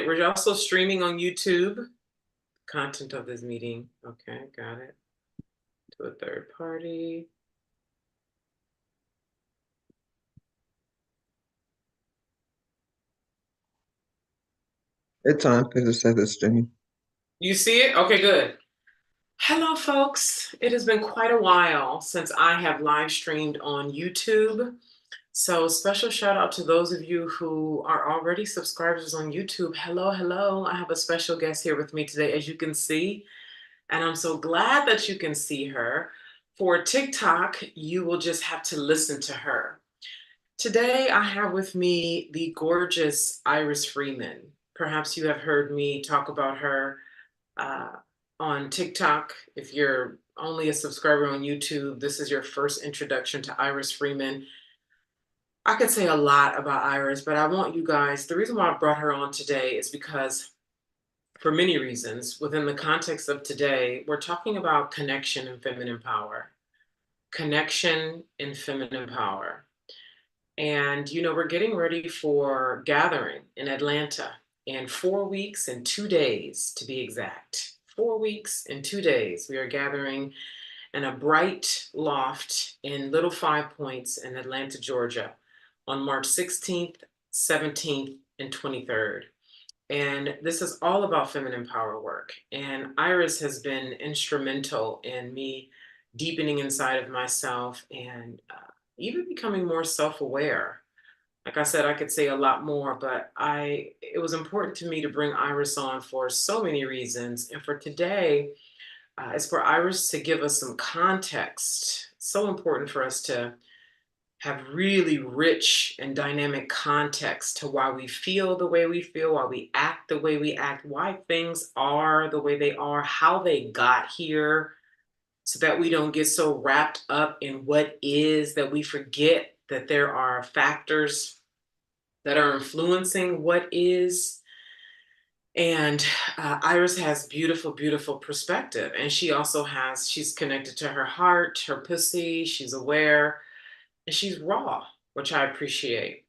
We're also streaming on YouTube. Content of this meeting. Okay, got it. To a third party. It's on because it says it's streaming. You see it? Okay, good. Hello, folks. It has been quite a while since I have live streamed on YouTube. So, special shout out to those of you who are already subscribers on YouTube. Hello, hello. I have a special guest here with me today, as you can see, and I'm so glad that you can see her. For TikTok, you will just have to listen to her. Today, I have with me the gorgeous Iris Freeman. Perhaps you have heard me talk about her uh, on TikTok. If you're only a subscriber on YouTube, this is your first introduction to Iris Freeman. I could say a lot about Iris, but I want you guys, the reason why I brought her on today is because, for many reasons, within the context of today, we're talking about connection and feminine power. Connection and feminine power. And, we're getting ready for gathering in Atlanta in 4 weeks and 2 days, to be exact. 4 weeks and 2 days. We are gathering in a bright loft in Little Five Points in Atlanta, Georgia, on March 16th, 17th, and 23rd. And this is all about feminine power work. And Iris has been instrumental in me deepening inside of myself and even becoming more self-aware. Like I said, I could say a lot more, but it was important to me to bring Iris on for so many reasons. And for today, is for Iris to give us some context. So important for us to have really rich and dynamic context to why we feel the way we feel, why we act the way we act, why things are the way they are, how they got here, so that we don't get so wrapped up in what is that we forget that there are factors that are influencing what is. And Iris has beautiful, beautiful perspective. And she's connected to her heart, her pussy, she's aware, and she's raw, which I appreciate.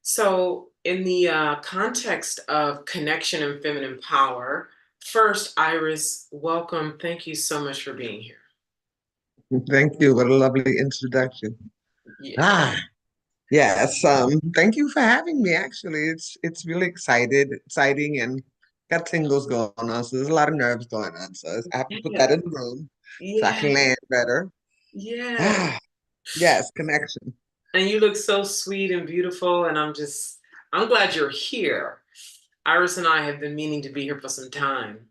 So, in the context of connection and feminine power, first, Iris, welcome. Thank you so much for being here. Thank you. What a lovely introduction. Yeah. Ah, yes. Thank you for having me. Actually, it's really exciting, and got tingles going on. So there's a lot of nerves going on. So I have to put Yeah. that in the room so I Yeah. can land better. Yeah. Ah, yes, connection. And you look so sweet and beautiful. And I'm glad you're here. Iris and I have been meaning to be here for some time.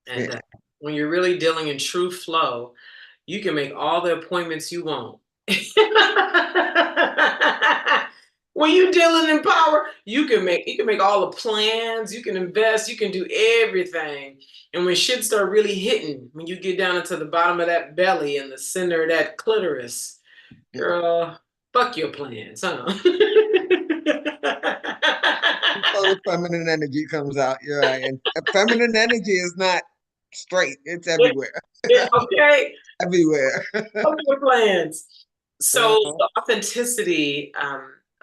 Yeah. And when you're really dealing in true flow, you can make all the appointments you want. When you're dealing in power, you can make all the plans, you can invest, you can do everything. And when shit start really hitting, when you get down into the bottom of that belly and the center of that clitoris, girl, fuck your plans, huh? So the feminine energy comes out. You're right. And feminine energy is not straight. It's everywhere. Okay, Everywhere. fuck your plans. So Uh, the authenticity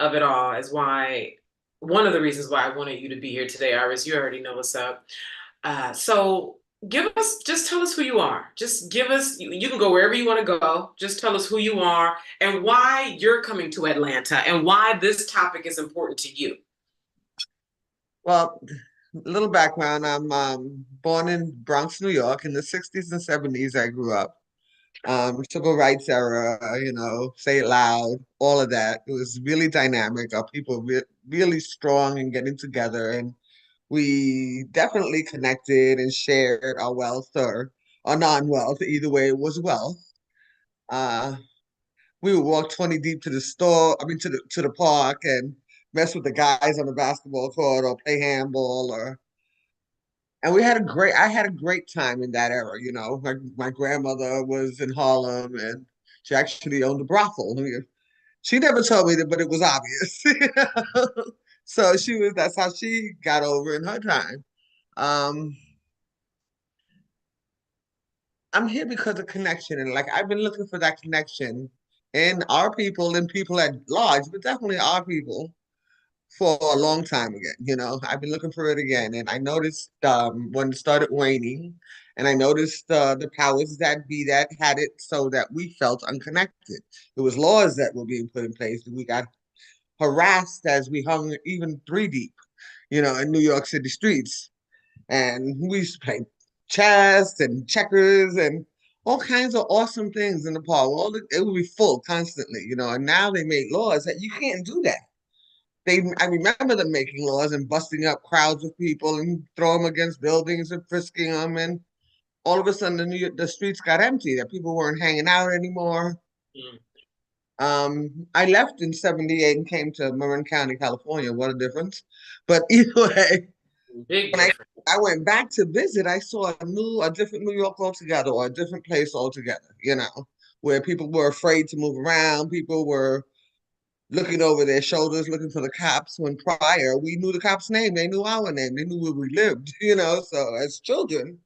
of it all is one of the reasons why I wanted you to be here today, Iris. You already know what's up. So just tell us who you are. Just give us, you can go wherever you want to go. Just tell us who you are and why you're coming to Atlanta and why this topic is important to you. well, a little background. I'm born in Bronx, New York. In the 60s and 70s, I grew up. Civil rights era, say it loud, all of that. It was really dynamic. Our people really strong and getting together, and we definitely connected and shared our wealth or non-wealth. Either way, it was wealth. Uh, we would walk 20 deep to the store, I mean to the park and mess with the guys on the basketball court or play handball or and I had a great time in that era, My grandmother was in Harlem and she actually owned a brothel. She never told me that, but it was obvious. So that's how she got over in her time. Um, I'm here because of connection, and like I've been looking for that connection in our people and people at large, but definitely our people. for a long time again. I've been looking for it again, and I noticed when it started waning, and I noticed the powers that be that had it so that we felt unconnected. It was laws that were being put in place, and we got harassed as we hung even three deep, in New York City streets, and we used to play chess and checkers and all kinds of awesome things in the park. It would be full constantly, and now they made laws that you can't do that. I remember them making laws and busting up crowds of people and throw them against buildings and frisking them, and all of a sudden the streets got empty. That people weren't hanging out anymore. Mm. I left in '78 and came to Marin County, California. What a difference! But either way, Big when difference. I went back to visit, I saw a different New York altogether, or a different place altogether. Where people were afraid to move around. People were looking over their shoulders, looking for the cops. When prior, we knew the cops' name, they knew our name, they knew where we lived. So as children,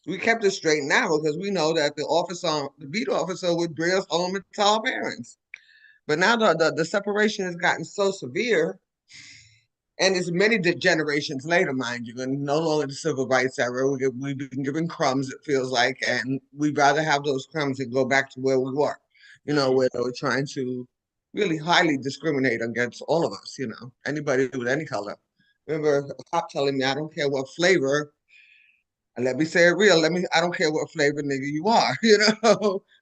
we kept it straight and narrow because we know that the beat officer, would bring us home and tell our parents. But now the separation has gotten so severe, and it's many generations later, mind you, and no longer the civil rights era. We've been given crumbs, it feels like, and we'd rather have those crumbs and go back to where we were, Mm. where they were trying to really highly discriminate against all of us, anybody with any color. Remember a cop telling me, I don't care what flavor, and let me say it real, I don't care what flavor nigga you are,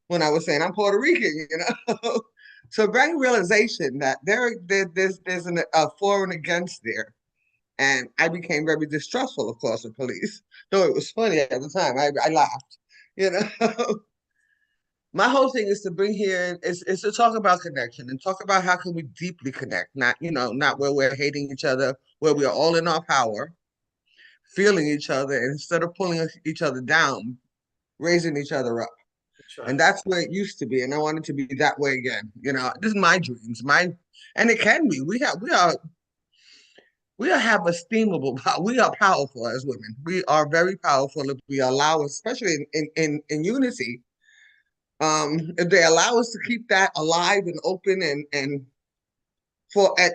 when I was saying I'm Puerto Rican, So bring realization that there's a for and against there. And I became very distrustful, of course, of police. Though it was funny at the time. I laughed. You know, my whole thing is to bring here is to talk about connection and talk about how can we deeply connect, not where we're hating each other, where we are all in our power, feeling each other, and instead of pulling each other down, raising each other up. That's And right. that's where it used to be, and I want it to be that way again. This is my dreams, and it can be. We have esteemable power. We are powerful as women. We are very powerful if we allow, especially in unity. If they allow us to keep that alive and open and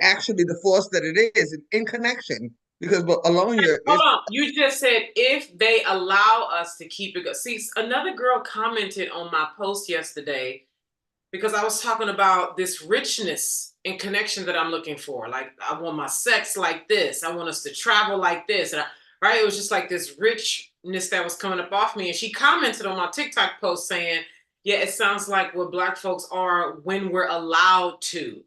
actually the force that it is in connection. Because alone Hold on. You just said if they allow us to keep it. See, another girl commented on my post yesterday because I was talking about this richness and connection that I'm looking for. Like, I want my sex like this. I want us to travel like this. Right? It was just like this richness that was coming up off me. And she commented on my TikTok post saying, yeah, it sounds like what Black folks are when we're allowed to.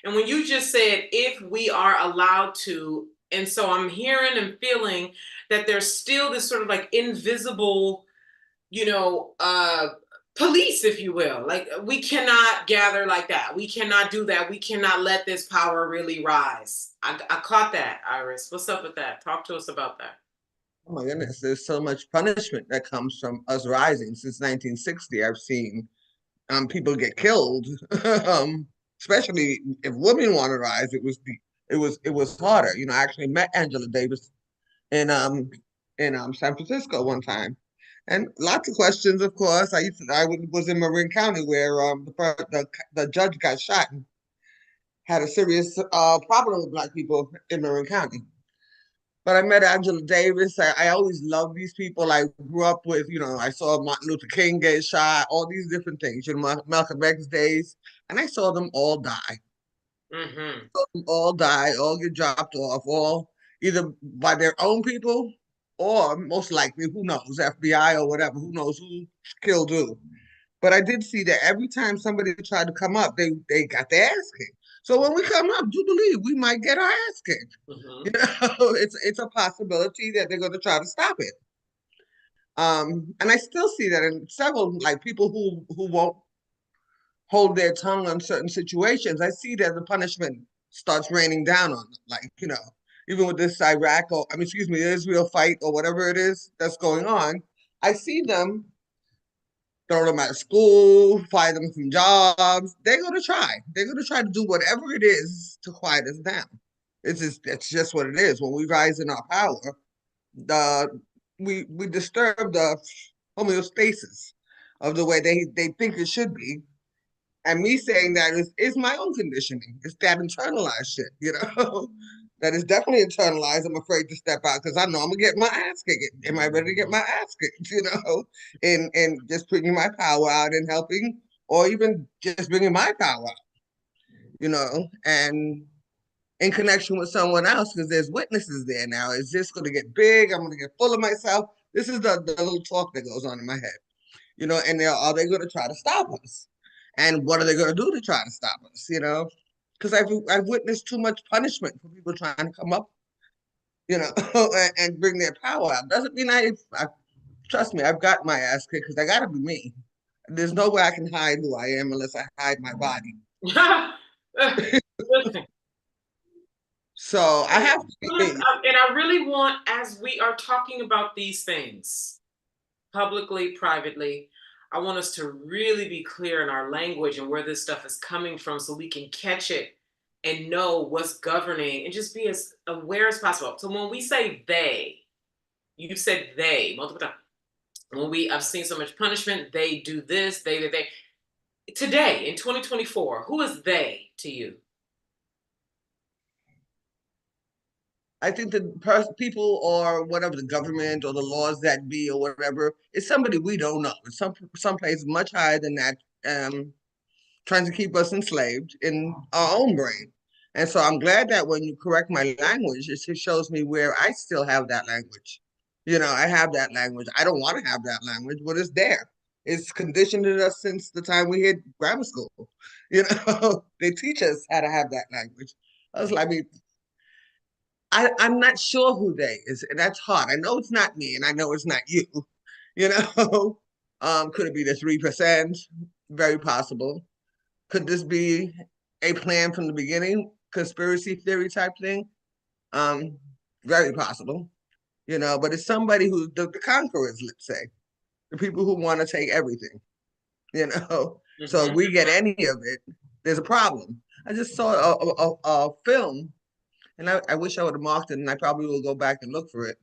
And when you just said, if we are allowed to, and so I'm hearing and feeling that there's still this sort of like invisible, you know, uh, police, if you will. Like, we cannot gather like that. We cannot do that. We cannot let this power really rise. I caught that, Iris. What's up with that? Talk to us about that. Oh my goodness, there's so much punishment that comes from us rising. Since 1960, I've seen people get killed. Especially if women want to rise, it was harder. I actually met Angela Davis in San Francisco one time, and lots of questions. Of course, was in Marin County where the judge got shot and had a serious problem with Black people in Marin County. But I met Angela Davis. I always loved these people I grew up with. I saw Martin Luther King get shot, all these different things, Malcolm X days. And I saw them all die. Mm-hmm. All die, all get dropped off, all either by their own people or most likely, who knows, FBI or whatever, who knows who killed who. But I did see that every time somebody tried to come up, they got their ass kicked. So when we come up, do believe we might get our ass kicked. Mm-hmm. It's a possibility that they're going to try to stop it. And I still see that in several like people who won't hold their tongue on certain situations. I see that the punishment starts raining down on them. Like, even with this excuse me, Israel fight or whatever it is that's going on, I see them throw them out of school, fire them from jobs. They're gonna try. They're gonna try to do whatever it is to quiet us down. It's just what it is. When we rise in our power, the we disturb the homeostasis of the way they think it should be, And me saying that is my own conditioning. It's that internalized shit, that is definitely internalized. I'm afraid to step out because I know I'm gonna get my ass kicked. Am I ready to get my ass kicked? And just bringing my power out and helping, or even just bringing my power out, and in connection with someone else because there's witnesses there now. Is this going to get big? I'm going to get full of myself. This is the little talk that goes on in my head, and are they going to try to stop us? And what are they going to do to try to stop us? Because I've witnessed too much punishment for people trying to come up, and bring their power out. Doesn't mean I trust me. I've got my ass kicked because I got to be me. There's no way I can hide who I am unless I hide my body. Listen, So I have to be me. and I really want, as we are talking about these things publicly, privately, I want us to really be clear in our language and where this stuff is coming from so we can catch it and know what's governing and just be as aware as possible. So when we say they, you said they multiple times. I've seen so much punishment, they do this, they. Today in 2024, who is they to you? I think the people or whatever the government or the laws that be or whatever is somebody we don't know. It's someplace much higher than that, trying to keep us enslaved in our own brain. And so I'm glad that when you correct my language, it just shows me where I still have that language. I have that language. I don't want to have that language, but it's there. It's conditioned in us since the time we hit grammar school. They teach us how to have that language. I mean, I'm not sure who they is, and that's hard. I know it's not me, and I know it's not you. You know, could it be the 3%? Very possible. Could this be a plan from the beginning, conspiracy theory type thing? Um, Very possible. But it's somebody who's the conquerors, let's say, the people who want to take everything. You know, so if Mm-hmm. we get any of it, there's a problem. I just saw a film and I wish I would have marked it, and I probably will go back and look for it,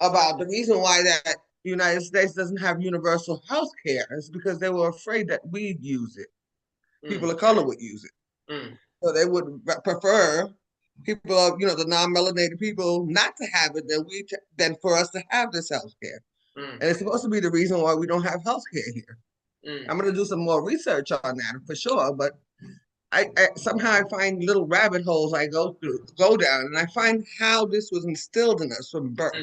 about the reason why that the United States doesn't have universal health care is because they were afraid that we'd use it. Mm, People of color would use it. mm, So they would prefer people of, the non-melanated people not to have it than for us to have this health care. mm, And it's supposed to be the reason why we don't have health care here. mm, I'm going to do some more research on that for sure, but I somehow I find little rabbit holes I go down, and I find how this was instilled in us from birth,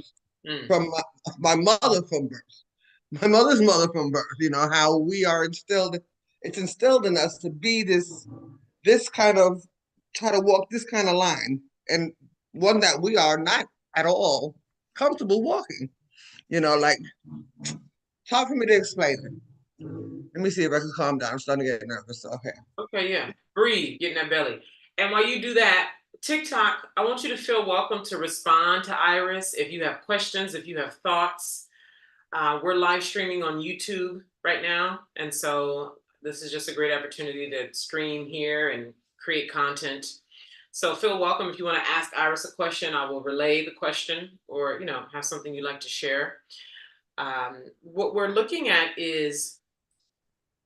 mm, mm, from my mother from birth, my mother's mother from birth. How we are instilled. It's instilled in us to be this kind of try to walk this kind of line, and one that we are not at all comfortable walking. Like hard for me to explain it. Let me see if I can calm down. I'm starting to get nervous. Okay. Okay, yeah. Breathe, get in that belly. And while you do that, TikTok, I want you to feel welcome to respond to Iris if you have questions, if you have thoughts. We're live streaming on YouTube right now. And so this is just a great opportunity to stream here and create content. So feel welcome if you want to ask Iris a question. I will relay the question or, have something you'd like to share. What we're looking at is,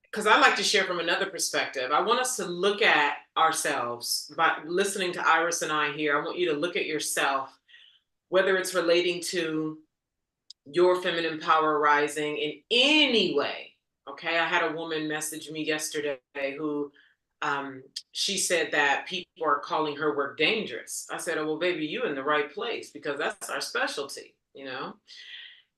because I like to share from another perspective. I want us to look at ourselves by listening to Iris and I here. I want you to look at yourself, whether it's relating to your feminine power rising in any way. Okay, I had a woman message me yesterday who she said that people are calling her work dangerous. I said, oh, well, baby, you in the right place because that's our specialty.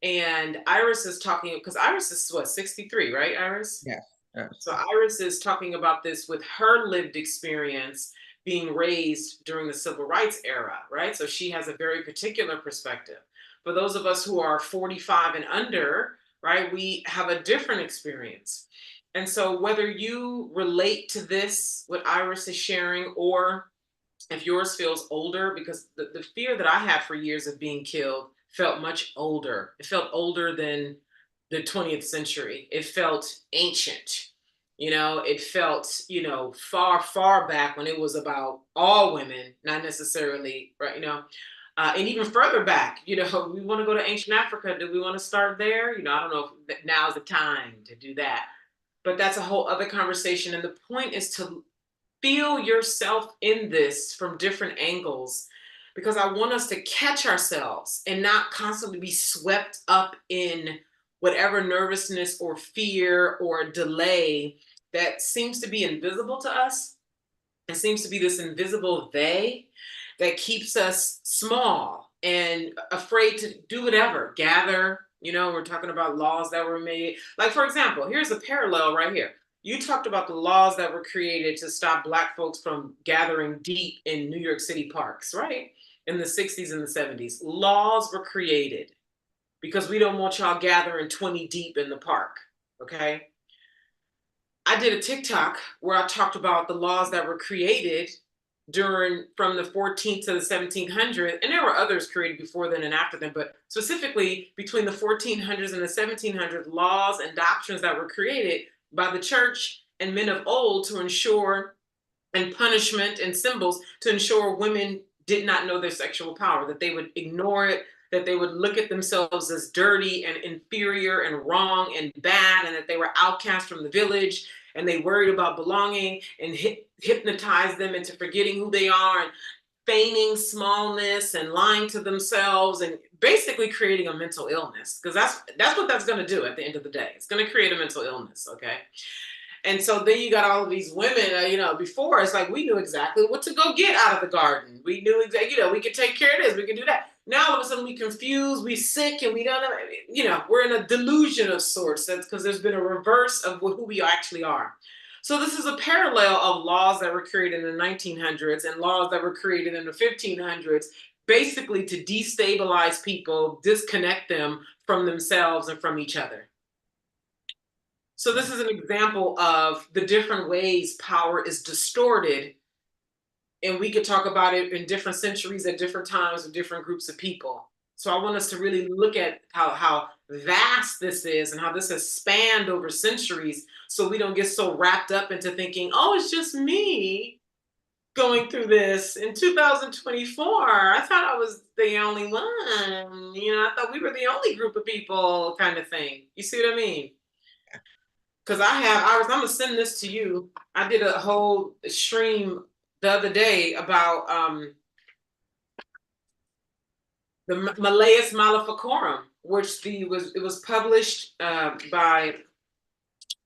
And Iris is talking, because Iris is what, 63, right, Iris? Yes. Yes. So Iris is talking about this with her lived experience being raised during the civil rights era, right? So she has a very particular perspective. For those of us who are 45 and under, right, we have a different experience. And so whether you relate to this, what Iris is sharing, or if yours feels older, because the fear that I had for years of being killed felt much older. It felt older than the 20th century. It felt ancient. It felt, far, far back when it was about all women, not necessarily, right, and even further back, we want to go to ancient Africa. Do we want to start there? I don't know if now's the time to do that. but that's a whole other conversation. And the point is to feel yourself in this from different angles, because I want us to catch ourselves and not constantly be swept up in whatever nervousness or fear or delay that seems to be invisible to us. It seems to be this invisible they that keeps us small and afraid to do whatever, gather. We're talking about laws that were made. Like, for example, here's a parallel right here. You talked about the laws that were created to stop Black folks from gathering deep in New York City parks, right? In the 60s and the 70s. Laws were created because we don't want y'all gathering 20 deep in the park, okay? I did a TikTok where I talked about the laws that were created during from the 14th to the 1700s, and there were others created before then and after them, but specifically between the 1400s and the 1700s, laws and doctrines that were created by the church and men of old to ensure, and punishment and symbols to ensure women did not know their sexual power, that they would ignore it, that they would look at themselves as dirty and inferior and wrong and bad, and that they were outcast from the village, and they worried about belonging and hypnotized them into forgetting who they are and feigning smallness and lying to themselves and basically creating a mental illness, because that's what that's going to do at the end of the day. It's going to create a mental illness, okay? And so then you got all of these women, before it's like we knew exactly what to go get out of the garden. We knew exactly, we could take care of this, we could do that. Now all of a sudden we confused, we sick, and we don't know, we're in a delusion of sorts. That's because there's been a reverse of who we actually are. So this is a parallel of laws that were created in the 1900s and laws that were created in the 1500s, basically to destabilize people, disconnect them from themselves and from each other. So this is an example of the different ways power is distorted, and we could talk about it in different centuries at different times with different groups of people. So I want us to really look at how vast this is and how this has spanned over centuries, so we don't get so wrapped up into thinking, oh, it's just me going through this in 2024. I thought I was the only one. I thought we were the only group of people, kind of thing. You see what I mean? Because I'm gonna send this to you. I did a whole stream the other day about the Malleus Maleficarum, which it was published by,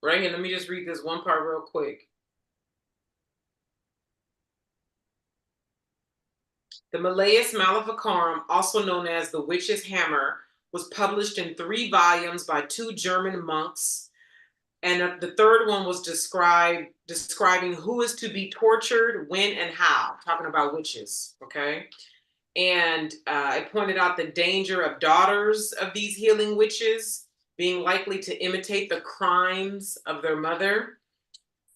right here. Let me just read this one part real quick. The Malleus Maleficarum, also known as the Witch's Hammer, was published in 3 volumes by 2 German monks. And the third one was describing who is to be tortured, when, and how, talking about witches, okay? And it pointed out the danger of daughters of these healing witches being likely to imitate the crimes of their mother.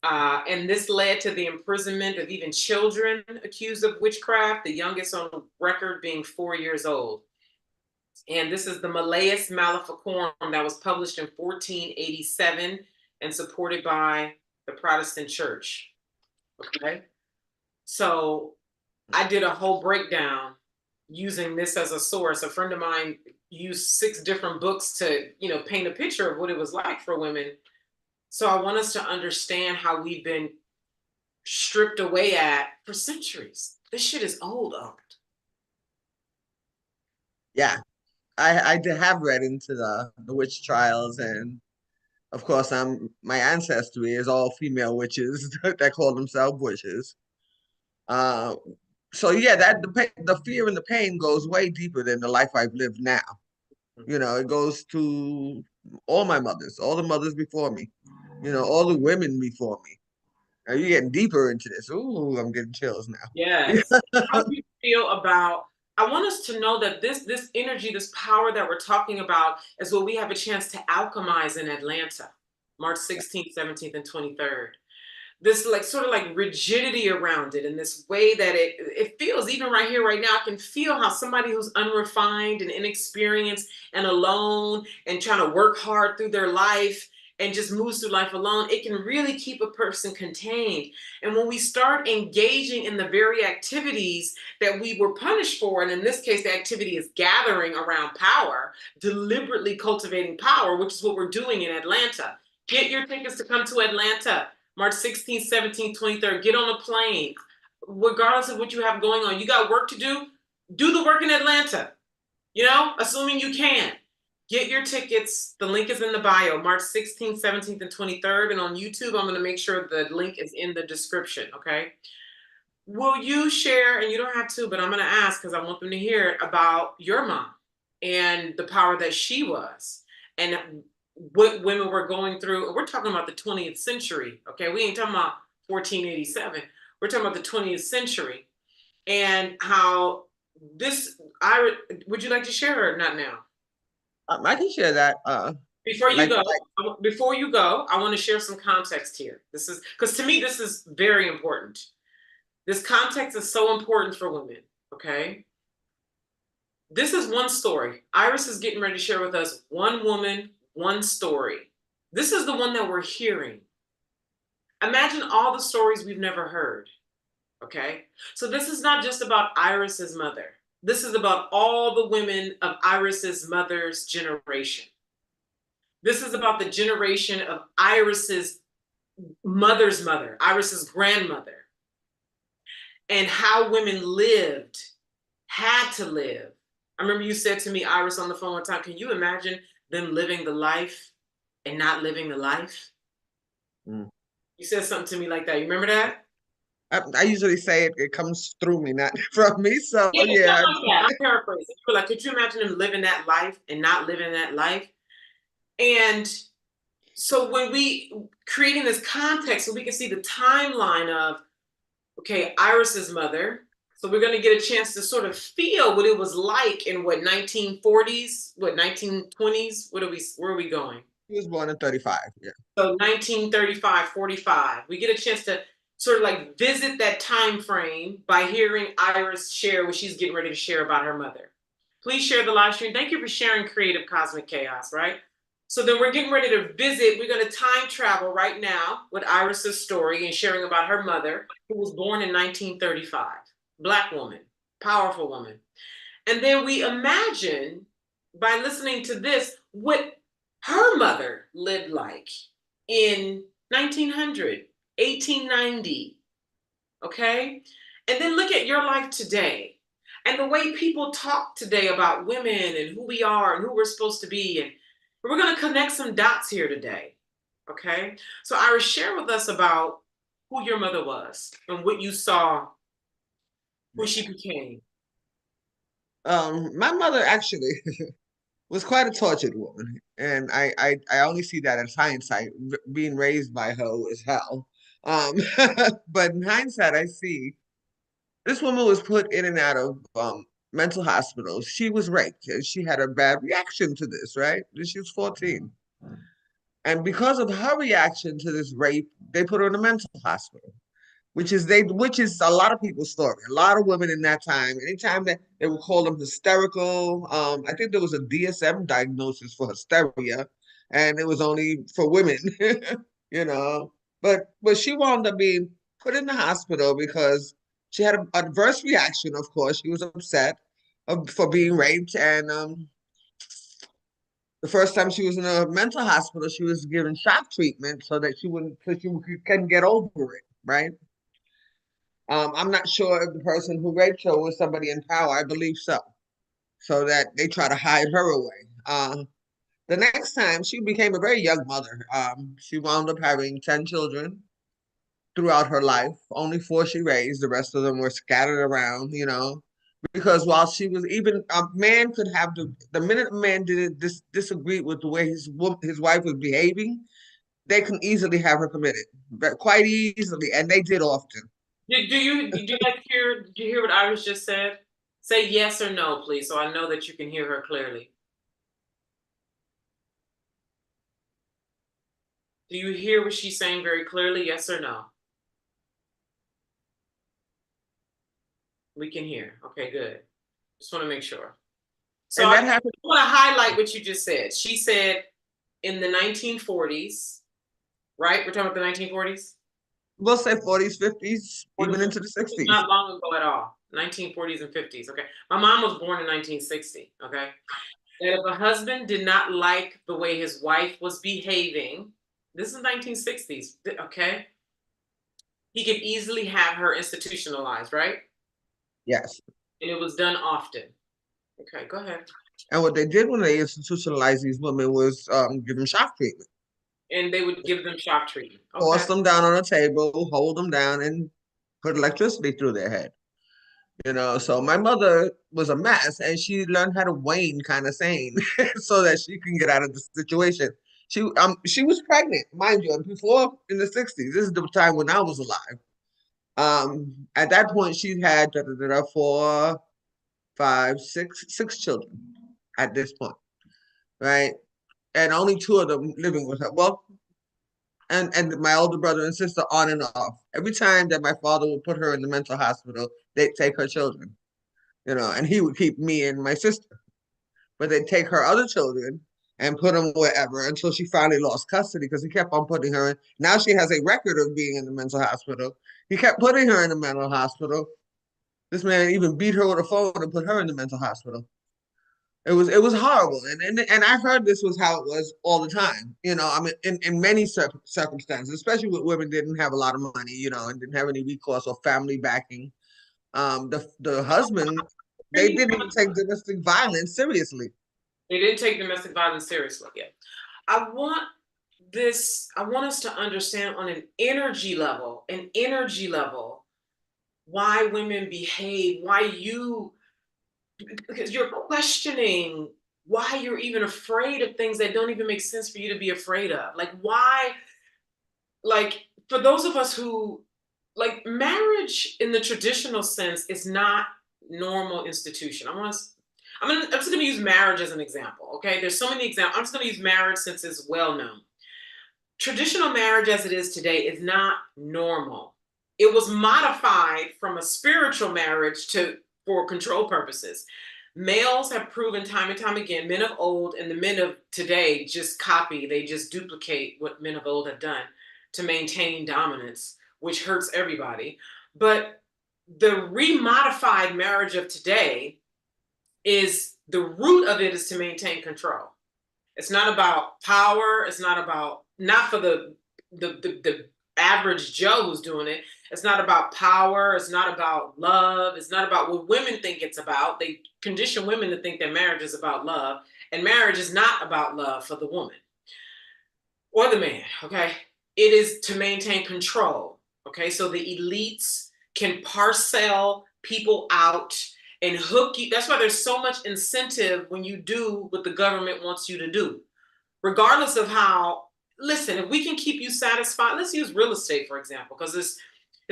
And this led to the imprisonment of even children accused of witchcraft, the youngest on record being 4 years old. And this is the Malleus Maleficarum that was published in 1487 and supported by the Protestant Church. Okay. So I did a whole breakdown using this as a source. A friend of mine used 6 different books to, paint a picture of what it was like for women. So I want us to understand how we've been stripped away at for centuries. This shit is old. Yeah, I did have read into the witch trials, and of course, my ancestry is all female witches that call themselves witches. Uh, so yeah, the fear and the pain goes way deeper than the life I've lived now. It goes to all my mothers, all the mothers before me, all the women before me. Now you're getting deeper into this. Ooh, I'm getting chills now. Yes. How do you feel about? I want us to know that this energy, this power that we're talking about is what we have a chance to alchemize in Atlanta, March 16th, 17th, and 23rd. This sort of like rigidity around it, and this way that it feels, even right here, right now, I can feel how somebody who's unrefined and inexperienced and alone and trying to work hard through their life and just moves through life alone, it can really keep a person contained. And when we start engaging in the very activities that we were punished for, and in this case, the activity is gathering around power, deliberately cultivating power, which is what we're doing in Atlanta. Get your tickets to come to Atlanta, March 16th, 17th, 23rd. Get on a plane. Regardless of what you have going on, you got work to do the work in Atlanta, assuming you can. Get your tickets. The link is in the bio, March 16th, 17th, and 23rd. And on YouTube, I'm going to make sure the link is in the description, okay? Will you share, and you don't have to, but I'm going to ask because I want them to hear it, about your mom and the power that she was and what women were going through. We're talking about the 20th century, okay? We ain't talking about 1487. We're talking about the 20th century and how would you like to share or not now? I can share that. Before you Like, go, I want to share some context here. This is because to me, this is very important. This context is so important for women, okay? This is one story. Iris is getting ready to share with us one woman, one story. This is the one that we're hearing. Imagine all the stories we've never heard, okay? So this is not just about Iris's mother. This is about all the women of Iris's mother's generation. This is about the generation of Iris's mother's mother, Iris's grandmother, and how women lived, had to live. I remember you said to me, Iris, on the phone one time, can you imagine them living the life and not living the life? mm. You said something to me like that. You remember that? I usually say it comes through me, not from me. So Yeah, yeah, something like that. I'm paraphrasing. You were like, could you imagine them living that life and not living that life? And so when we creating this context, so we can see the timeline of, okay, Iris's mother. So we're going to get a chance to sort of feel what it was like in what 1940s, what 1920s. Where are we going? he was born in 35. Yeah. So 1935, 45. We get a chance to sort of like visit that time frame by hearing Iris share what she's getting ready to share about her mother. Please share the live stream. Thank you for sharing Creative Cosmic Chaos, right? So then we're getting ready to visit. We're going to time travel right now with Iris's story and sharing about her mother, who was born in 1935. Black woman, powerful woman. And then we imagine by listening to this what her mother lived like in 1900, 1890. Okay? And then look at your life today and the way people talk today about women and who we are and who we're supposed to be. And we're going to connect some dots here today. Okay? So, Iris, share with us about who your mother was and what you saw, who she became. My mother actually was quite a tortured woman, and I only see that as hindsight. Being raised by her was hell. Um, but in hindsight, I see this woman was put in and out of mental hospitals. She was raped, and she had a bad reaction to this. Right? She was 14, and because of her reaction to this rape, they put her in a mental hospital, which is a lot of people's story. A lot of women in that time, anytime that they would call them hysterical. I think there was a DSM diagnosis for hysteria, and it was only for women, you know. But she wound up being put in the hospital because she had an adverse reaction. Of course, she was upset for being raped, and the first time she was in a mental hospital, she was given shock treatment so that she wouldn't, so she couldn't get over it, right? I'm not sure if the person who raped her was somebody in power. I believe so. So that they try to hide her away. The next time, she became a very young mother. She wound up having 10 children throughout her life. Only four she raised. The rest of them were scattered around, because while she was even a man could have the minute a man did disagree with the way his wife was behaving, they can easily have her committed, but quite easily, and they did often. Did you hear what Iris just said? Say yes or no, please, so I know that you can hear her clearly. Do you hear what she's saying very clearly? Yes or no? We can hear. Okay, good. Just want to make sure. So And I that happened. want to highlight what you just said. She said in the 1940s, right? We're talking about the 1940s? We'll say 40s, 50s, 40s, even into the 50s, 60s. not long ago at all. 1940s and 50s. Okay. My mom was born in 1960. Okay. And if a husband did not like the way his wife was behaving, This is 1960s. Okay. He could easily have her institutionalized, right? Yes. And it was done often. Okay, go ahead. And what they did when they institutionalized these women was give them shock treatment, And they would give them shock treatment. force Okay. them down on a table, hold them down, and put electricity through their head. So my mother was a mess, and she learned how to wane kind of sane so that she can get out of the situation. She was pregnant, mind you, and before in the 60s. This is the time when I was alive. At that point, she had four, five, six children at this point, right? And only two of them living with her. Well, and my older brother and sister on and off. Every time that my father would put her in the mental hospital, they'd take her children, and he would keep me and my sister. But they'd take her other children and put them wherever until she finally lost custody because he kept on putting her in. Now she has a record of being in the mental hospital. He kept putting her in the mental hospital. This man even beat her with a phone and put her in the mental hospital. It was horrible, and I heard this was how it was all the time. I mean, in many circumstances, especially with women didn't have a lot of money, and didn't have any recourse or family backing. The husband, they didn't even take domestic violence seriously. They didn't take domestic violence seriously yet. I want I want us to understand on an energy level, why women behave, why because you're questioning why you're even afraid of things that don't even make sense for you to be afraid of. Like, why, like, for those of us who, like, marriage in the traditional sense is not normal institution. I'm just going to use marriage as an example. Okay, there's so many examples. I'm just going to use marriage since it's well known. Traditional marriage as it is today is not normal. It was modified from a spiritual marriage to for control purposes. Males have proven time and time again, men of old and the men of today just copy, they just duplicate what men of old have done to maintain dominance, which hurts everybody. But the remodified marriage of today is the root of it is to maintain control. It's not about power. It's not about not for the average Joe who's doing it. It's not about power. It's not about love. It's not about what women think it's about. They condition women to think that marriage is about love, and marriage is not about love for the woman or the man. Okay, it is to maintain control. Okay, so the elites can parcel people out and hook you. That's why there's so much incentive when you do what the government wants you to do, regardless of how. Listen, if we can keep you satisfied, let's use real estate for example, because it's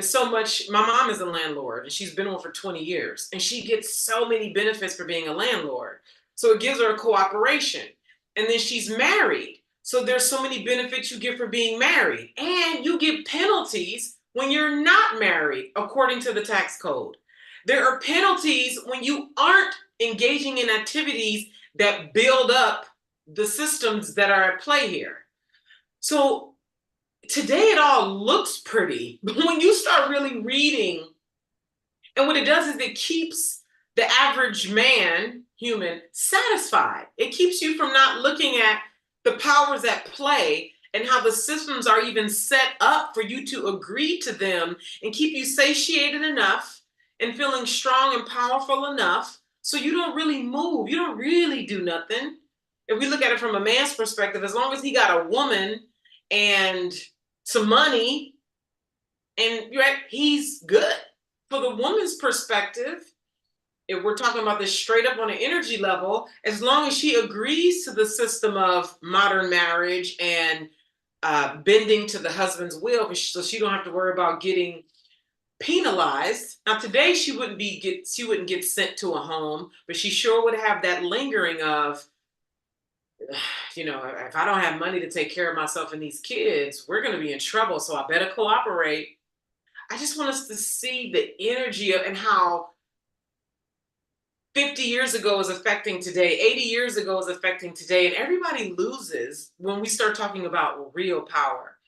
so much. My mom is a landlord and she's been on for 20 years and she gets so many benefits for being a landlord, so it gives her a cooperation. And then she's married, so there's so many benefits you get for being married, and you get penalties when you're not married according to the tax code. There are penalties when you aren't engaging in activities that build up the systems that are at play here. So today it all looks pretty, but when you start really reading, and what it does is it keeps the average man, human, satisfied. It keeps you from not looking at the powers at play and how the systems are even set up for you to agree to them and keep you satiated enough and feeling strong and powerful enough so you don't really move. You don't really do nothing. If we look at it from a man's perspective, as long as he got a woman and some money and right, he's good. For the woman's perspective, if we're talking about this straight up on an energy level, as long as she agrees to the system of modern marriage and bending to the husband's will, so she don't have to worry about getting penalized. Now today she wouldn't get sent to a home, but she sure would have that lingering of, if I don't have money to take care of myself and these kids, we're going to be in trouble. So I better cooperate. I just want us to see the energy of and how 50 years ago is affecting today, 80 years ago is affecting today, and everybody loses when we start talking about real power.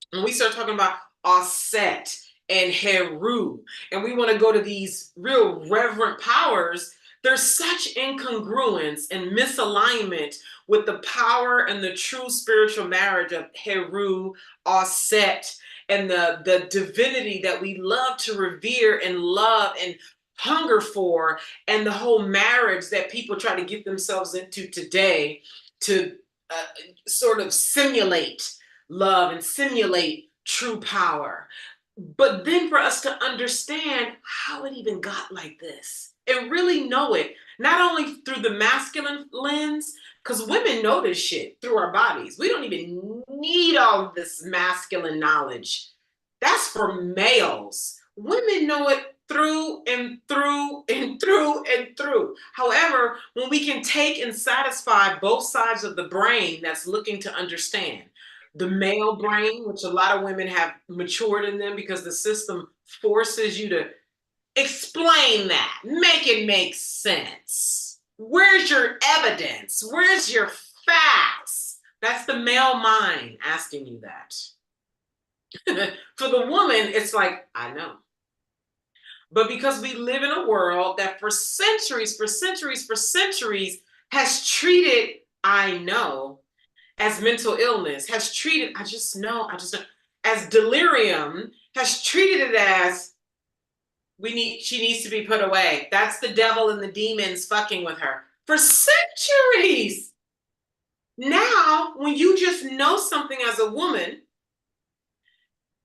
When we start talking about Osset and Heru, and we want to go to these real reverent powers, There's such incongruence and misalignment with the power and the true spiritual marriage of Heru, Aset, and the divinity that we love to revere and love and hunger for, and the whole marriage that people try to get themselves into today to uh, sort of simulate love and simulate true power. But then for us to understand how it even got like this and really know it, not only through the masculine lens, because women know this shit through our bodies. We don't even need all of this masculine knowledge. That's for males. Women know it through and through and through and through. However, when we can take and satisfy both sides of the brain that's looking to understand, the male brain, which a lot of women have matured in them because the system forces you to explain that, make it make sense. Where's your evidence? Where's your facts? That's the male mind asking you that. For the woman, it's like, I know. But because we live in a world that for centuries, for centuries, for centuries has treated I know as mental illness, has treated, I just know, I just know, as delirium, has treated it as she needs to be put away. That's the devil and the demons fucking with her for centuries. Now, when you just know something as a woman,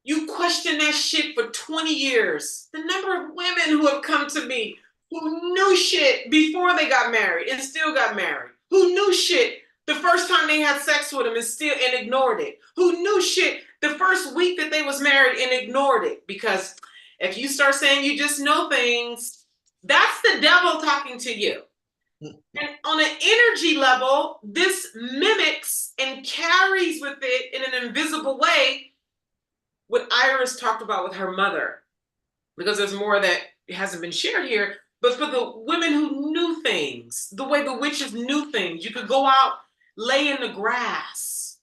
you question that shit for 20 years. The number of women who have come to me who knew shit before they got married and still got married, who knew shit the first time they had sex with him and ignored it, who knew shit the first week that they was married and ignored it. Because if you start saying you just know things, that's the devil talking to you. And on an energy level, this mimics and carries with it in an invisible way what Iris talked about with her mother, because there's more that hasn't been shared here. But for the women who knew things, the way the witches knew things, you could go out, lay in the grass,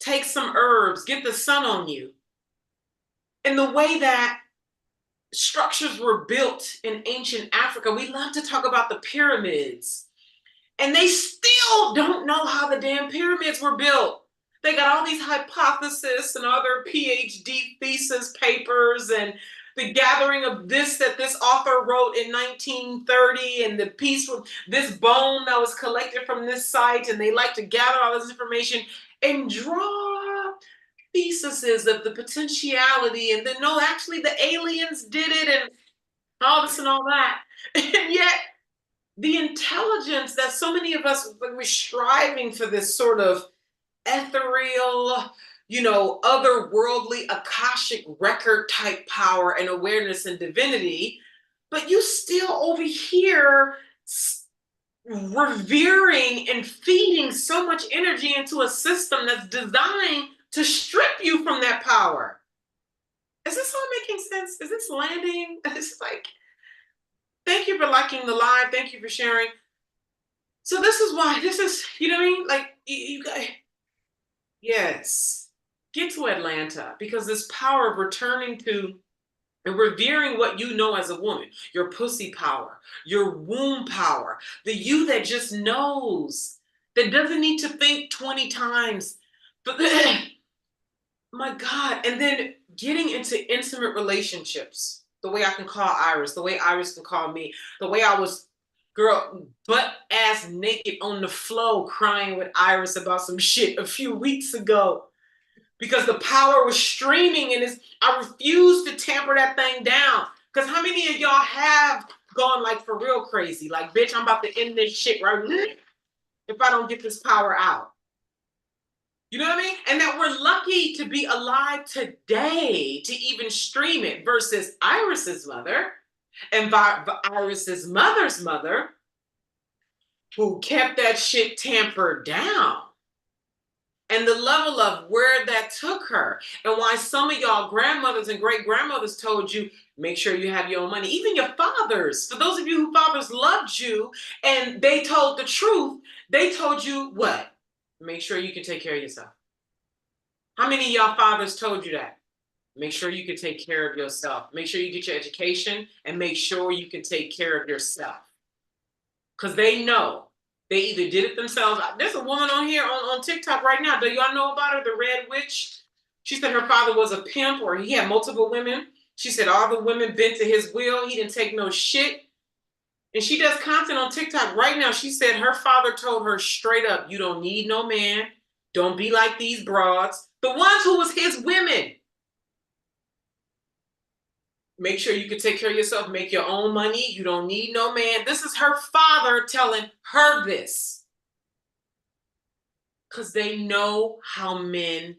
take some herbs, get the sun on you. And the way that structures were built in ancient Africa, we love to talk about the pyramids. And they still don't know how the damn pyramids were built. They got all these hypotheses and other PhD thesis papers and the gathering of this that this author wrote in 1930 and the piece with this bone that was collected from this site. And they like to gather all this information and draw theses of the potentiality. And then, no, actually the aliens did it and all this and all that. And yet, the intelligence that so many of us were striving for, this sort of ethereal, otherworldly Akashic record type power and awareness and divinity, but you still over here revering and feeding so much energy into a system that's designed to strip you from that power. Is this all making sense? Is this landing? It's like, thank you for liking the live. Thank you for sharing. So this is why, this is, you know what I mean? Like, you guys, yes, get to Atlanta, because this power of returning to and revering what you know as a woman, your pussy power, your womb power, the you that just knows, that doesn't need to think 20 times. But my God, and then getting into intimate relationships, the way I can call Iris, the way Iris can call me, the way I was, girl, butt ass naked on the floor crying with Iris about some shit a few weeks ago because the power was streaming and I refuse to tamper that thing down. Because how many of y'all have gone like for real crazy? Like, bitch, I'm about to end this shit right if I don't get this power out. You know what I mean? And that we're lucky to be alive today to even stream it versus Iris's mother and Iris's mother's mother, who kept that shit tampered down. And the level of where that took her, and why some of y'all grandmothers and great grandmothers told you, make sure you have your own money. Even your fathers, for those of you who fathers loved you and they told the truth, they told you what? Make sure you can take care of yourself. How many of y'all fathers told you that? Make sure you can take care of yourself. Make sure you get your education and make sure you can take care of yourself. because they know they either did it themselves. There's a woman on here on TikTok right now. Do y'all know about her, the Red Witch? She said her father was a pimp, or he had multiple women. She said all the women bent to his will. He didn't take no shit. And she does content on TikTok right now. She said her father told her straight up, you don't need no man. Don't be like these broads. The ones who was his women. Make sure you can take care of yourself, make your own money. You don't need no man. This is her father telling her this. Because they know how men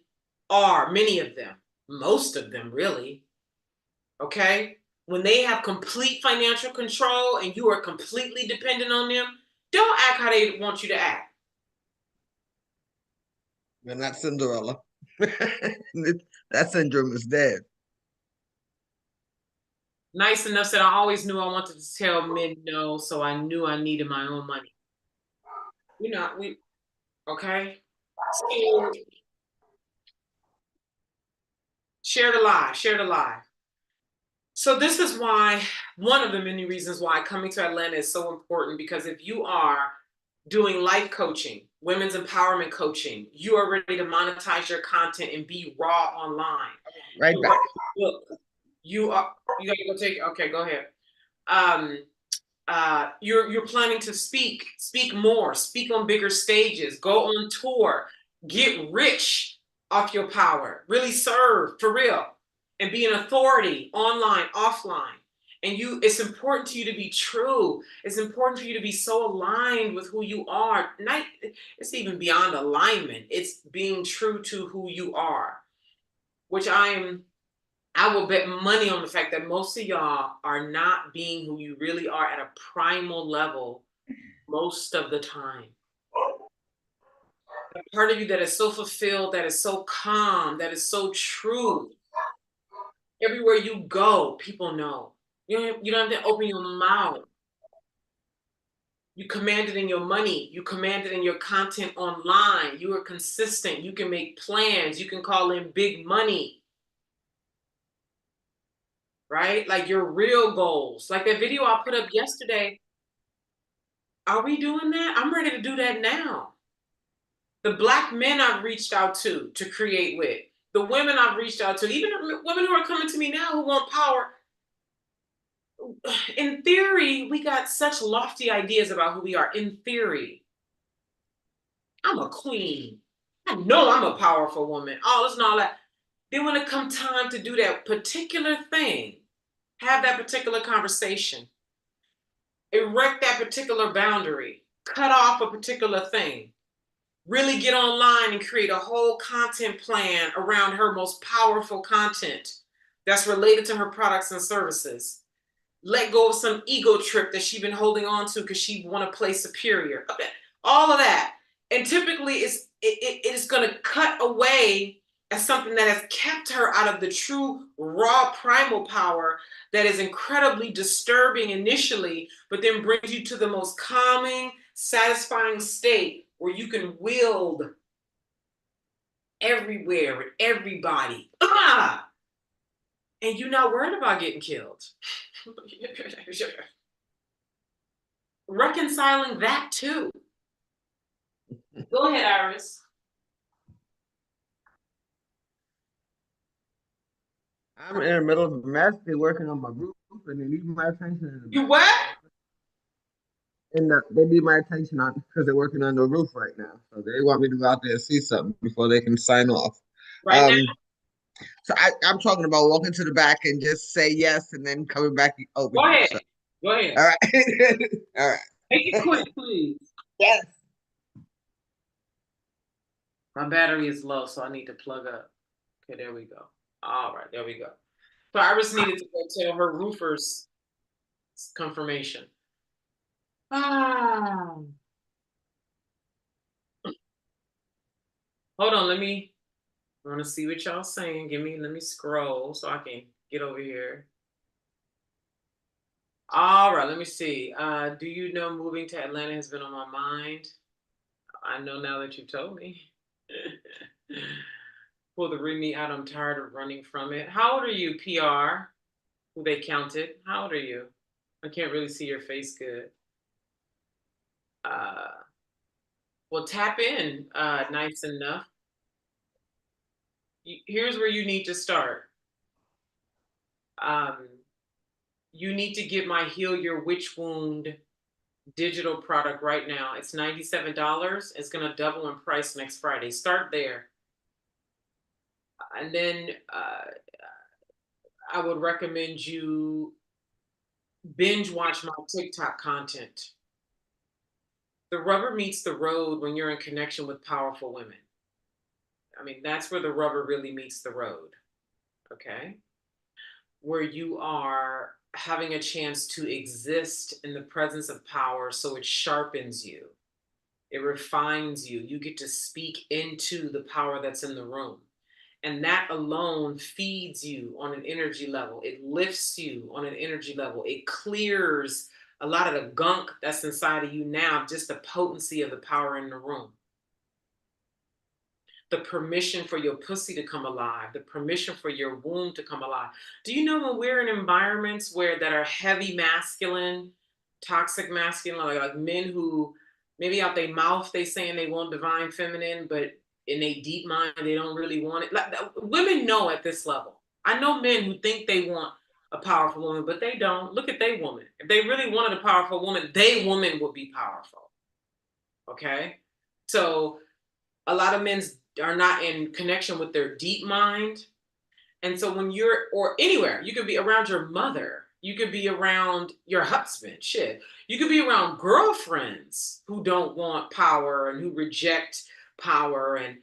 are, many of them, most of them really. Okay? When they have complete financial control and you are completely dependent on them, don't act how they want you to act. You're not Cinderella. That syndrome is dead. Nice enough said, I always knew I wanted to tell men no, so I knew I needed my own money. Okay? So, share the lie, share the lie. So this is why, one of the many reasons why coming to Atlanta is so important, because if you are doing life coaching, women's empowerment coaching, you are ready to monetize your content and be raw online. Right back. Look, you gotta go take it. Okay, go ahead. You're planning to speak more, speak on bigger stages, go on tour, get rich off your power, really serve for real, and be an authority online, offline. And it's important to you to be true. It's important for you to be so aligned with who you are. It's even beyond alignment. It's being true to who you are, which I will bet money on the fact that most of y'all are not being who you really are at a primal level most of the time. A part of you that is so fulfilled, that is so calm, that is so true. Everywhere you go, people know. You don't have to open your mouth. You command it in your money. You command it in your content online. You are consistent. You can make plans. You can call in big money. Right? Like your real goals. Like that video I put up yesterday. Are we doing that? I'm ready to do that now. The Black men I've reached out to create with, the women I've reached out to, even women who are coming to me now who want power. In theory, we got such lofty ideas about who we are. In theory, I'm a queen. I know I'm a powerful woman. All this and all that. Then when it comes time to do that particular thing, have that particular conversation, erect that particular boundary, cut off a particular thing, really get online and create a whole content plan around her most powerful content that's related to her products and services. Let go of some ego trip that she's been holding on to because she want to play superior. All of that. And typically it is going to cut away as something that has kept her out of the true raw primal power that is incredibly disturbing initially, but then brings you to the most calming, satisfying state where you can wield everywhere with everybody. And you're not worried about getting killed. Reconciling that too. Go ahead, Iris. I'm in the middle of a mess. They're working on my roof and they need my attention. You what? And they need my attention on because they're working on the roof right now. So they want me to go out there and see something before they can sign off. Right now? So I'm talking about walking to the back and just say yes and then coming back over Go here. ahead. So, Go ahead. all right. All right. Make it quick, please. Yes. My battery is low, so I need to plug up. Okay, there we go. All right, there we go. So Iris needed to go tell her roofers confirmation. Ah. Hold on, I want to see what y'all saying. Let me scroll so I can get over here. All right, let me see. Do you know moving to Atlanta has been on my mind? I know now that you told me. Pull the ring me out. I'm tired of running from it. How old are you, PR? Who they counted? How old are you? I can't really see your face good. Uh, well, tap in nice enough. Here's where you need to start. Um, you need to get my Heal Your Witch Wound digital product right now. It's $97. It's going to double in price next Friday. Start there. And then I would recommend you binge watch my TikTok content. The rubber meets the road when you're in connection with powerful women. I mean, that's where the rubber really meets the road. Okay. Where you are having a chance to exist in the presence of power so it sharpens you, it refines you. You get to speak into the power that's in the room. And that alone feeds you on an energy level. It lifts you on an energy level. It clears a lot of the gunk that's inside of you now, just the potency of the power in the room, the permission for your pussy to come alive, the permission for your womb to come alive. Do you know when we're in environments where that are heavy masculine, toxic masculine, like men who maybe out their mouth they saying they want divine feminine, but in a deep mind they don't really want it. Like women know at this level. I know men who think they want a powerful woman, but they don't. Look at they woman. If they really wanted a powerful woman, they woman would be powerful. Okay, so a lot of men are not in connection with their deep mind. And so when you're, or anywhere, you could be around your mother, you could be around your husband, shit. You could be around girlfriends who don't want power and who reject power. And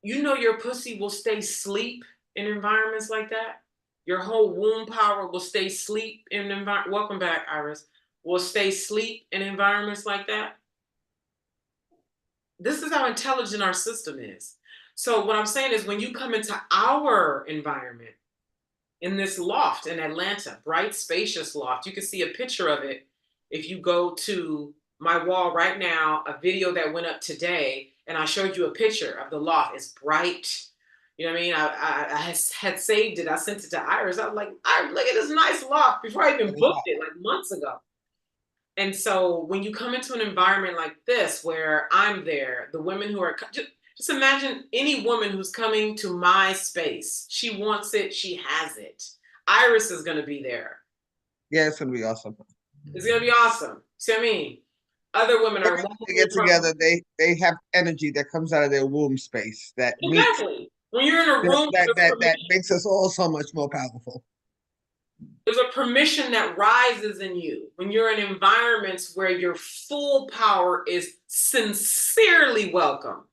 you know your pussy will stay sleep in environments like that. Your whole womb power will stay sleep in environment. Welcome back, Iris. Will stay sleep in environments like that. This is how intelligent our system is. So what I'm saying is when you come into our environment in this loft in Atlanta, bright, spacious loft, you can see a picture of it if you go to my wall right now, a video that went up today, and I showed you a picture of the loft. It's bright. You know what I mean? I had saved it. I sent it to Iris. I was like, Iris, look at this nice loft before I even booked it like months ago. And so when you come into an environment like this, where I'm there, the women who are just imagine any woman who's coming to my space. She wants it, she has it. Iris is going to be there. Yeah, it's gonna be awesome. It's going to be awesome. See what I mean? Other women Every are time they wonderfully get approachable. together, they have energy that comes out of their womb space that meets Exactly. When you're in a room, that makes us all so much more powerful. there's a permission that rises in you when you're in environments where your full power is sincerely welcome.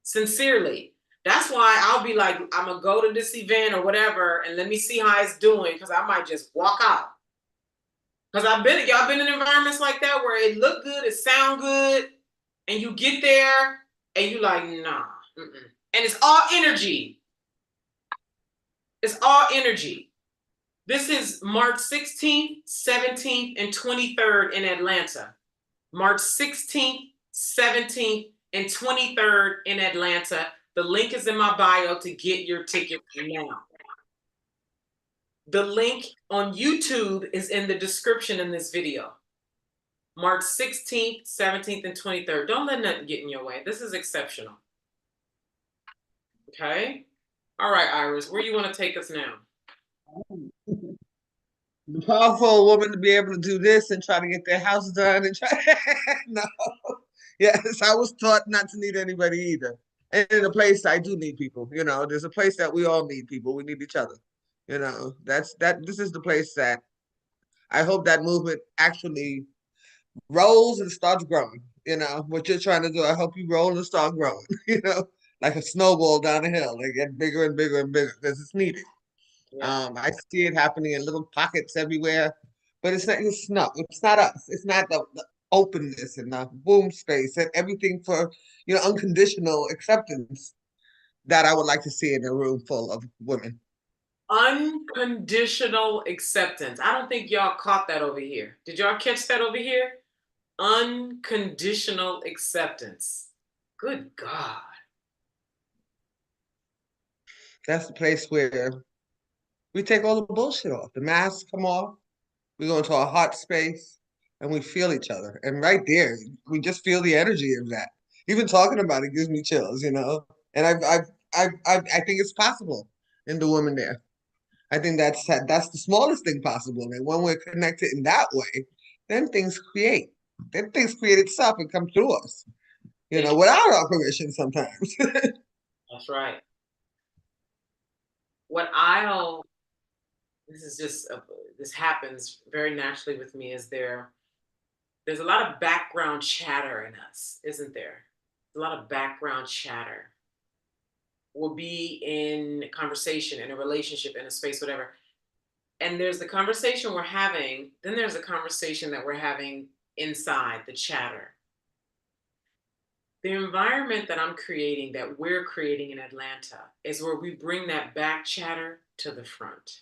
Sincerely. That's why I'll be like, I'm gonna go to this event or whatever, and let me see how it's doing, because I might just walk out. Because y'all been in environments like that where it look good, it sound good, and you get there and you like, nah, and it's all energy. It's all energy. This is March 16th, 17th, and 23rd in Atlanta. March 16th, 17th, and 23rd in Atlanta. The link is in my bio to get your ticket now. The link on YouTube is in the description in this video. March 16th, 17th, and 23rd. Don't let nothing get in your way. This is exceptional. Okay? All right, Iris, where you want to take us now? The powerful woman to be able to do this and try to get their house done and try. No, yes, I was taught not to need anybody either. And in a place I do need people. You know, there's a place that we all need people. We need each other. You know, that's that. This is the place that I hope that movement actually rolls and starts growing. You know, what you're trying to do, I hope you roll and start growing. You know, like a snowball down a hill. They get bigger and bigger and bigger because it's needed. Yeah. I see it happening in little pockets everywhere, but it's not us. It's not the openness and the boom space and everything for unconditional acceptance that I would like to see in a room full of women. Unconditional acceptance. I don't think y'all caught that over here. Did y'all catch that over here? Unconditional acceptance. Good God. That's the place where we take all the bullshit off. The masks come off. We go into our heart space. and we feel each other. And right there, we just feel the energy of that. Even talking about it gives me chills, you know. And I think it's possible in the woman there. I think that's the smallest thing possible. And when we're connected in that way, then things create. Then things create itself and come through us, you know, without our permission sometimes. That's right. What I'll this is just this happens very naturally with me is there's a lot of background chatter in us, isn't there? A lot of background chatter. We'll be in conversation, in a relationship, in a space, whatever. And there's the conversation we're having, then there's a conversation that we're having inside the chatter. The environment that I'm creating, that we're creating in Atlanta, is where we bring that back chatter to the front.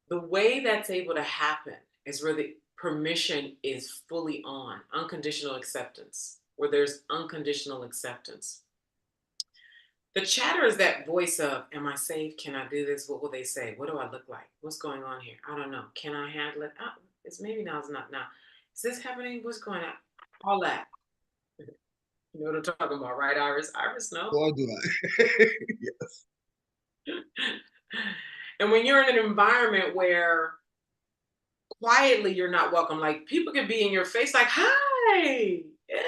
The way that's able to happen is where the permission is fully on, unconditional acceptance, where there's unconditional acceptance. The chatter is that voice of, am I safe? Can I do this? What will they say? What do I look like? What's going on here? I don't know. Can I handle it? It's maybe now, it's not now. Is this happening? What's going on? All that. You know what I'm talking about, right, Iris? Iris, no. Or do I? Yes. And when you're in an environment where quietly you're not welcome, like people can be in your face like, hi, yeah.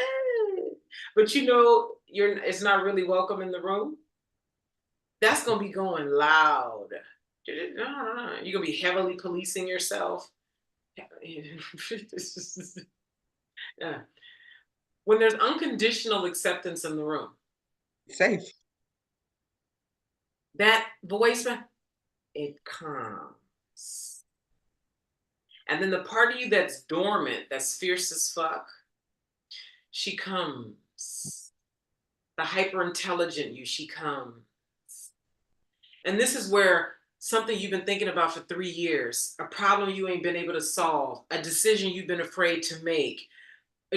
But you know it's not really welcome in the room, that's gonna be going loud. You're gonna be heavily policing yourself. Yeah. When there's unconditional acceptance in the room, Safe. that voice, it calms. And then the part of you that's dormant, that's fierce as fuck, she comes. The hyper intelligent you, she comes. And this is where something you've been thinking about for 3 years, a problem you ain't been able to solve, a decision you've been afraid to make,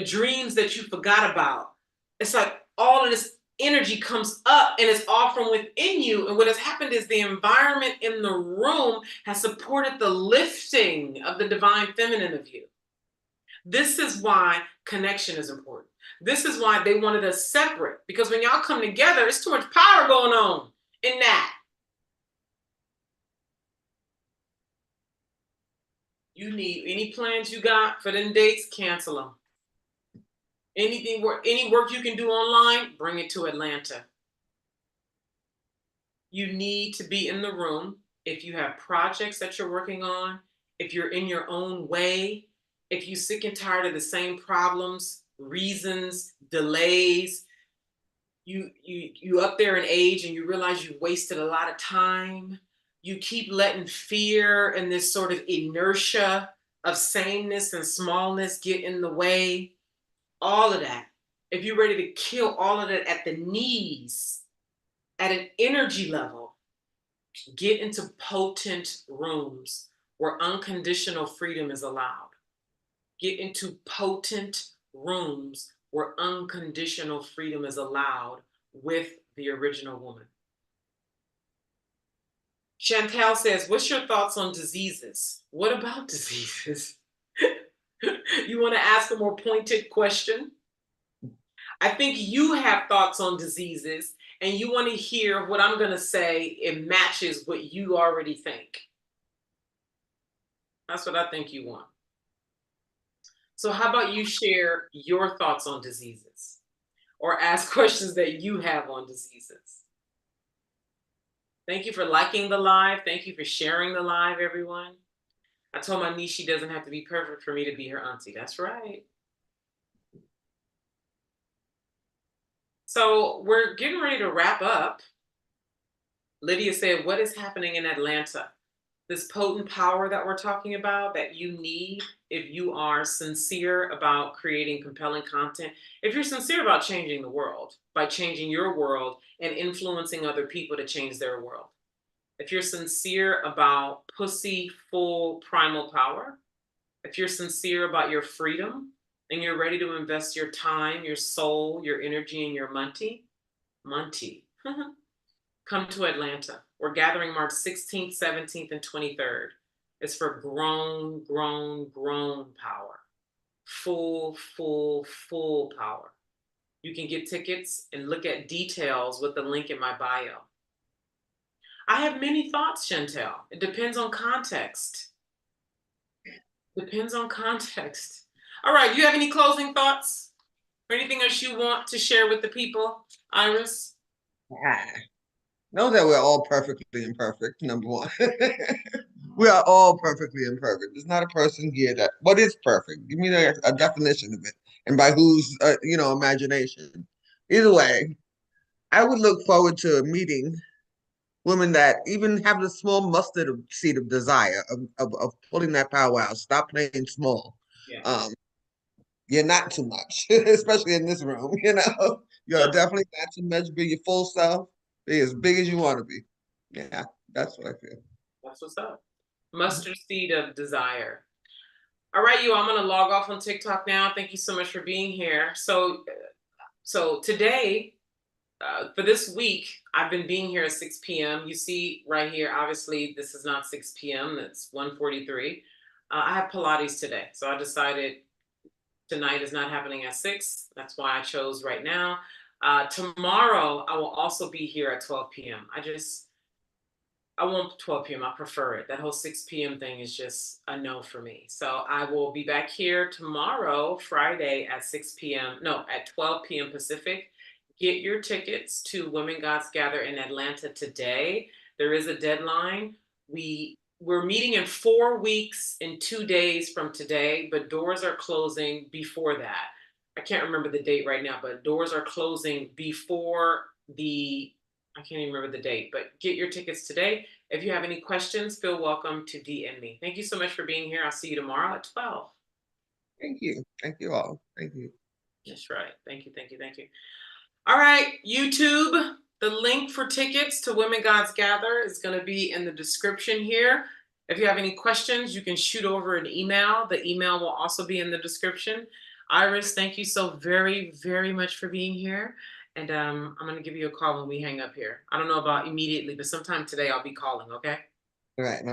dreams that you forgot about. It's like all of this energy comes up and it's all from within you. And what has happened is the environment in the room has supported the lifting of the divine feminine of you. This is why connection is important. This is why they wanted us separate, because when y'all come together, it's too much power going on in that. You need any plans you got for them dates, cancel them. Any work you can do online, bring it to Atlanta. You need to be in the room. If you have projects that you're working on, if you're in your own way, if you're sick and tired of the same problems, reasons, delays, you up there in age and you realize you've wasted a lot of time. You keep letting fear and this sort of inertia of sameness and smallness get in the way. All of that. If you're ready to kill all of that at the knees, at an energy level, get into potent rooms where unconditional freedom is allowed. Get into potent rooms where unconditional freedom is allowed with the original woman. Chantel says, what's your thoughts on diseases? What about diseases? You want to ask a more pointed question? I think you have thoughts on diseases and you want to hear what I'm going to say. It matches what you already think. That's what I think you want. So how about you share your thoughts on diseases or ask questions that you have on diseases? Thank you for liking the live. Thank you for sharing the live, everyone. I told my niece she doesn't have to be perfect for me to be her auntie. That's right. So we're getting ready to wrap up. Lydia said, what is happening in Atlanta? This potent power that we're talking about that you need if you are sincere about creating compelling content, if you're sincere about changing the world, by changing your world and influencing other people to change their world. If you're sincere about pussy full primal power, if you're sincere about your freedom and you're ready to invest your time, your soul, your energy, and your money, come to Atlanta. We're gathering March 16th, 17th, and 23rd. It's for grown, grown, grown power. Full, full, full power. You can get tickets and look at details with the link in my bio. I have many thoughts, Chantel. It depends on context. Depends on context. All right, you have any closing thoughts or anything else you want to share with the people, Iris? Ah, know that we're all perfectly imperfect, number one. We are all perfectly imperfect. There's not a person here that what is perfect. Give me a definition of it, and by whose imagination. Either way, I would look forward to meeting women that even have the small mustard of seed of desire of pulling that power out. Stop playing small. Yeah. Um, you're not too much, especially in this room. You're No, definitely not too much. Be your full self. Be as big as you want to be. Yeah, that's what I feel. that's what's up. Mustard seed of desire. All right, you. I'm gonna log off on TikTok now. Thank you so much for being here. So today, for this week, I've been being here at 6 p.m. You see right here, obviously, this is not 6 p.m. It's 1:43. I have Pilates today, so I decided tonight is not happening at 6. That's why I chose right now. Tomorrow, I will also be here at 12 p.m. I want 12 p.m. I prefer it. That whole 6 p.m. thing is just a no for me. So I will be back here tomorrow, Friday at 6 p.m. No, at 12 p.m. Pacific. Get your tickets to Women Gods Gather in Atlanta today. There is a deadline. We're meeting in 4 weeks in 2 days from today, but doors are closing before that. I can't remember the date right now, but doors are closing before the I can't even remember the date, but get your tickets today. If you have any questions, feel welcome to DM me. Thank you so much for being here. I'll see you tomorrow at 12. Thank you. Thank you all. Thank you. That's right. Thank you, thank you, thank you. All right, YouTube, the link for tickets to Women Gods Gather is going to be in the description here. If you have any questions, you can shoot over an email. The email will also be in the description. Iris, thank you so very, very much for being here. And I'm going to give you a call when we hang up here. I don't know about immediately, but sometime today I'll be calling, okay? All right.